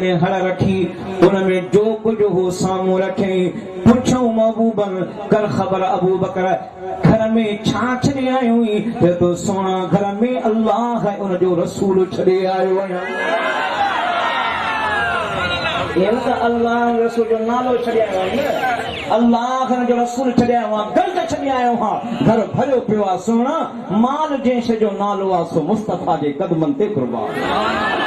जॾहिं हड़ रखी उनमें जो कुछ हो साम्हूं रखई पुछऊं महबूबन कर ख़बर अबू बकर घर में छा छॾे आयो हुई तो सोना घर में अल्लाह है उनजो रसूल छॾे आयो आहियां अल्लाह रसूल जो नालो छॾे आयो आहियां अल्लाह जो रसूल छॾे आयो आहियां गर्द छॾे आयो आहियां घर भरियो पियो आहे सोना माल जंहिं शइ जो नालो आहे सो मुस्तफ़ा जे क़दमनि ते क़ुर्बान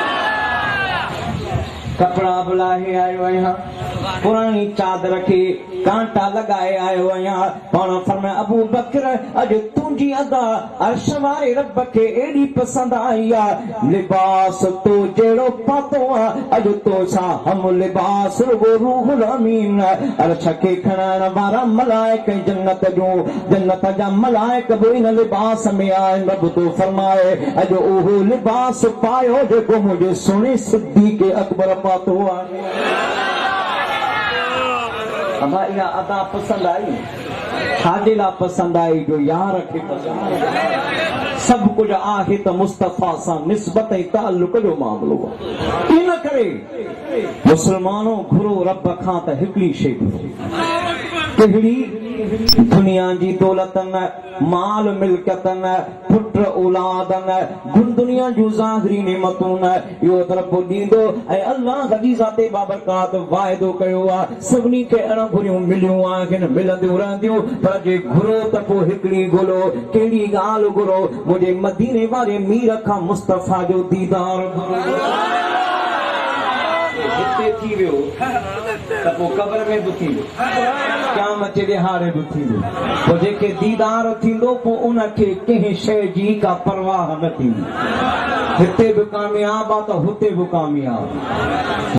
कपड़ा बुलाए आयो आहियां पुरानी चादर खे कांटा लगाए आयो आहियां पाण फरमाए अबू बकर अॼु तुंहिंजी अदा अर्श वारे रब खे एॾी पसंद आई आहे लिबास तो जहिड़ो पातो आहे अॼु तो छा हम लिबास रुगो रूहुल अमीन अर्श खे खणण वारा मलाइक जन्नत जा मलाइक बि इन लिबास में आहिनि रब तो फरमाए अॼु उहो लिबास पायो जेको मुंहिंजे सुहिणे सिद्दीक़ अकबर पातो आहे अबा इहा अदा पसंद आई छाजे लाइ पसंद आई जो यार खे पसंद सब कुछ आहे त मुस्तफ़ा सां निस्बत ऐं ताल्लुक जो मामलो आहे इन करे मुसलमानो घुरो रब खां त हिकिड़ी शइ कहिड़ी दुनिया जी दौलत न माल मिल्कियत न पुट औलाद न गुन दुनिया जूं ज़ाहिरी नेमतूं न इहो तरफ़ ॾींदो ऐं अल्लाह जी ज़ाते बाबरकात वाइदो कयो आहे सभिनी खे अणघुरियूं मिलियूं आहिनि मिलंदियूं रहंदियूं पर जे घुरो त पोइ हिकिड़ी घुरो कहिड़ी ॻाल्हि घुरो मुंहिंजे मदीने वारे मीर खां मुस्तफ़ा जो दीदार हिते थी वियो त पोइ क़बर में बि थींदो क़यामत जे ॾिहाड़े बि थींदो पोइ जेके दीदार थींदो पोइ उनखे कंहिं शइ जी का परवाह न थींदी हिते बि कामयाब आहे त हुते बि कामयाब